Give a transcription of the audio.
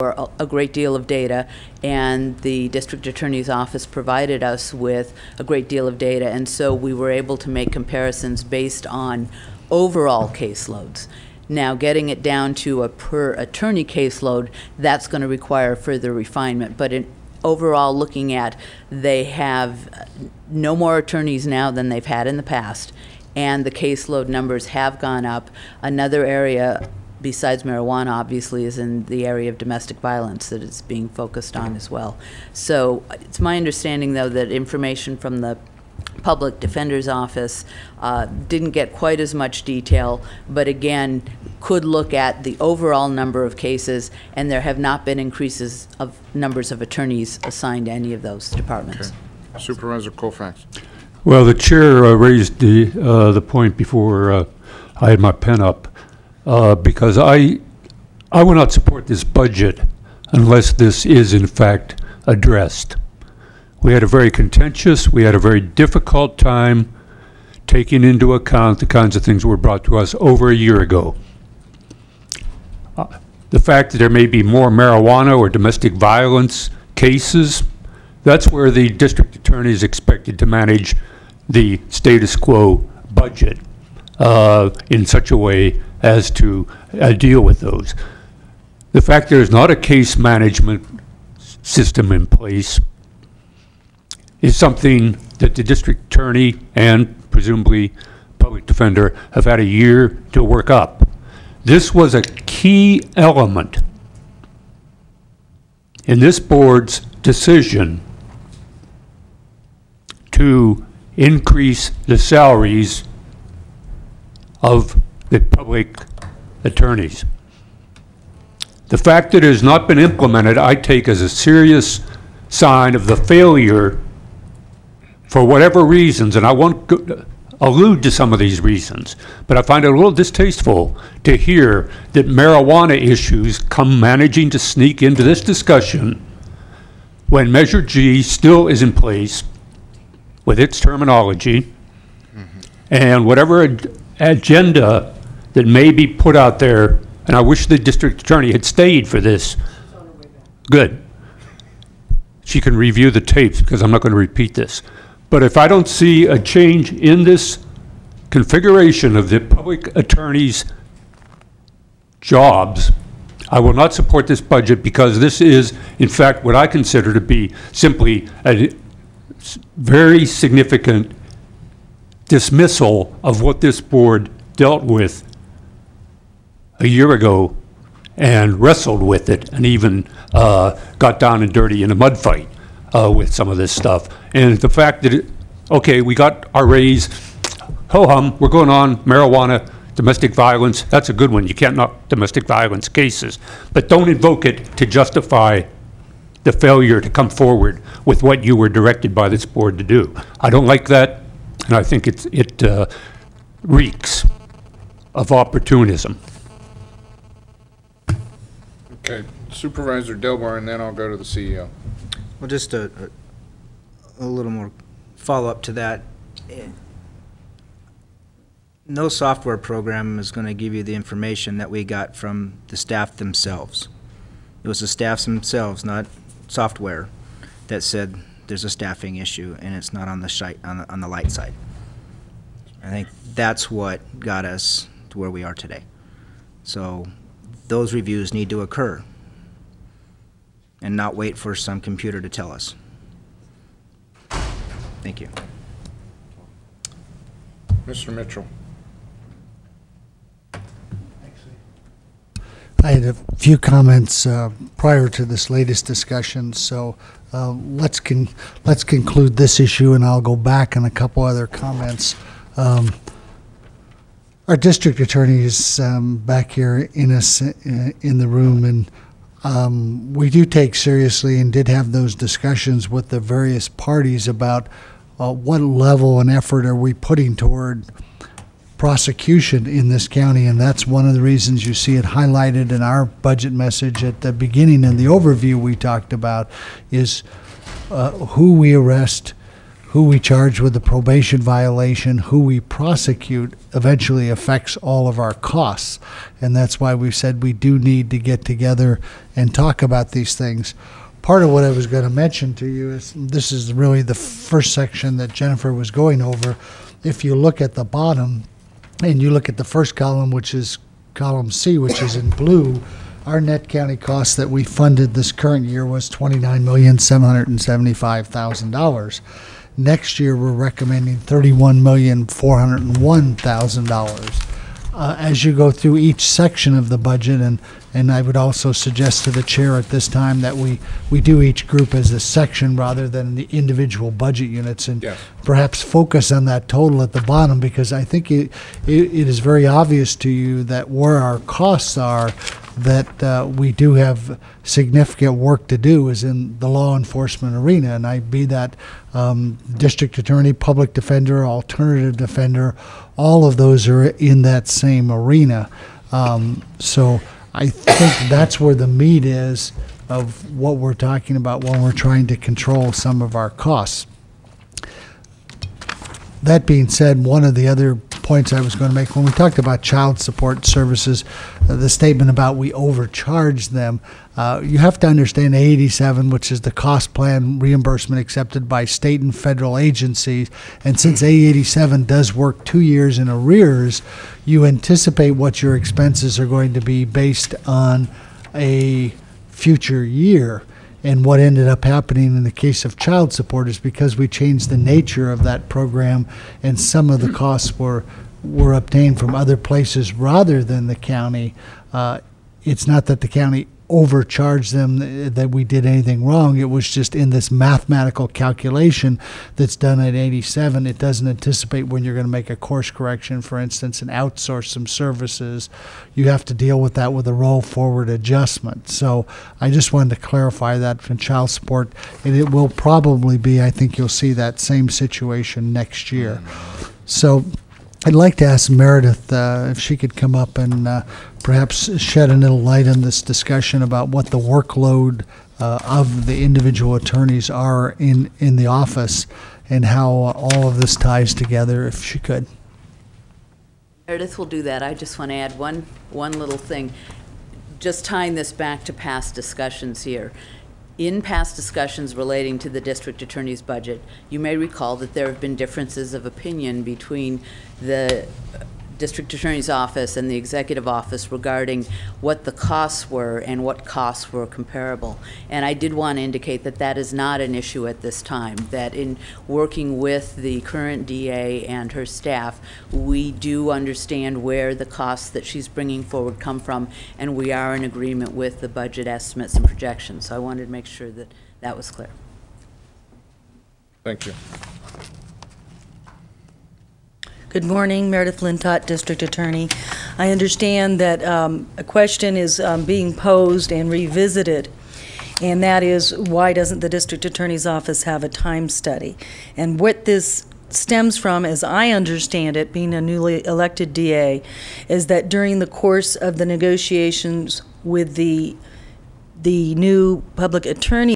a great deal of data, and the district attorney's office provided us with a great deal of data, and so we were able to make comparisons based on overall caseloads. Now, getting it down to a per attorney caseload, that's going to require further refinement, but overall, looking at, they have no more attorneys now than they've had in the past, and the caseload numbers have gone up. Another area besides marijuana, obviously, is in the area of domestic violence that it's being focused on as well. So it's my understanding, though, that information from the Public Defender's Office didn't get quite as much detail, but again, could look at the overall number of cases, and there have not been increases of numbers of attorneys assigned to any of those departments. Okay. Supervisor Colfax. Well, the chair raised the point before I had my pen up, because I will not support this budget unless this is in fact addressed. We had a very contentious, we had a very difficult time taking into account the kinds of things that were brought to us over a year ago. The fact that there may be more marijuana or domestic violence cases, that's where the district attorney is expected to manage the status quo budget in such a way as to deal with those. The fact there is not a case management system in place is something that the district attorney and presumably public defender have had a year to work up. This was a key element in this board's decision to increase the salaries of the public attorneys. The fact that it has not been implemented, I take as a serious sign of the failure, for whatever reasons, and I won't allude to some of these reasons, but I find it a little distasteful to hear that marijuana issues come managing to sneak into this discussion when Measure G still is in place with its terminology, and whatever agenda that may be put out there, and I wish the district attorney had stayed for this. Good. She can review the tapes because I'm not going to repeat this. But if I don't see a change in this configuration of the public attorney's jobs, I will not support this budget, because this is, in fact, what I consider to be simply a very significant dismissal of what this board dealt with a year ago and wrestled with it, and even got down and dirty in a mud fight with some of this stuff. And the fact that, okay, we got our raise, ho-hum, we're going on marijuana, domestic violence, that's a good one. You can't knock domestic violence cases, but don't invoke it to justify the failure to come forward with what you were directed by this board to do. I don't like that, and I think it reeks of opportunism. Okay, Supervisor Delbar, and then I'll go to the CEO. Well, just a little more follow-up to that. No software program is going to give you the information that we got from the staff themselves. It was the staff themselves, not software, that said there's a staffing issue and it's not on the light side. I think that's what got us to where we are today. So those reviews need to occur and not wait for some computer to tell us. Thank you. Mr. Mitchell. I had a few comments prior to this latest discussion, so let's conclude this issue, and I'll go back on a couple other comments. Our district attorney is back here in the room, and we do take seriously and did have those discussions with the various parties about what level and effort are we putting toward prosecution in this county, and that's one of the reasons you see it highlighted in our budget message at the beginning. In the overview we talked about is who we arrest, who we charge with the probation violation, who we prosecute, eventually affects all of our costs. And that's why we've said we do need to get together and talk about these things. Part of what I was going to mention to you is, this is really the first section that Jennifer was going over. If you look at the bottom and you look at the first column, which is column C, which is in blue, our net county cost that we funded this current year was $29,775,000. Next year, we're recommending $31,401,000. As you go through each section of the budget, and I would also suggest to the chair at this time that we do each group as a section rather than the individual budget units, and Yes. perhaps focus on that total at the bottom, because I think it is very obvious to you that where our costs are, that we do have significant work to do is in the law enforcement arena, and I be that district attorney, public defender, alternative defender, all of those are in that same arena. So I think that's where the meat is of what we're talking about when we're trying to control some of our costs. That being said, one of the other points I was going to make, when we talked about child support services, the statement about we overcharge them, you have to understand A87, which is the cost plan reimbursement accepted by state and federal agencies. And since A87 does work 2 years in arrears, you anticipate what your expenses are going to be based on a future year. And what ended up happening in the case of child support is because we changed the nature of that program, and some of the costs were obtained from other places rather than the county. It's not that the county overcharged them, that we did anything wrong. It was just in this mathematical calculation that's done at 87. It doesn't anticipate when you're going to make a course correction, for instance, and outsource some services. You have to deal with that with a roll forward adjustment. So I just wanted to clarify that from child support, and it will probably be, I think you'll see that same situation next year. So I'd like to ask Meredith if she could come up and perhaps shed a little light on this discussion about what the workload of the individual attorneys are in the office, and how all of this ties together, if she could. Meredith will do that. I just want to add one little thing, just tying this back to past discussions here. In past discussions relating to the district attorney's budget, you may recall that there have been differences of opinion between the district attorney's office and the executive office regarding what the costs were and what costs were comparable. And I did want to indicate that that is not an issue at this time, that in working with the current DA and her staff, we do understand where the costs that she's bringing forward come from, and we are in agreement with the budget estimates and projections. So I wanted to make sure that that was clear. Thank you. Good morning, Meredith Lintott, District Attorney. I understand that a question is being posed and revisited, and that is, why doesn't the District Attorney's Office have a time study? And what this stems from, as I understand it, being a newly elected DA, is that during the course of the negotiations with the new public attorney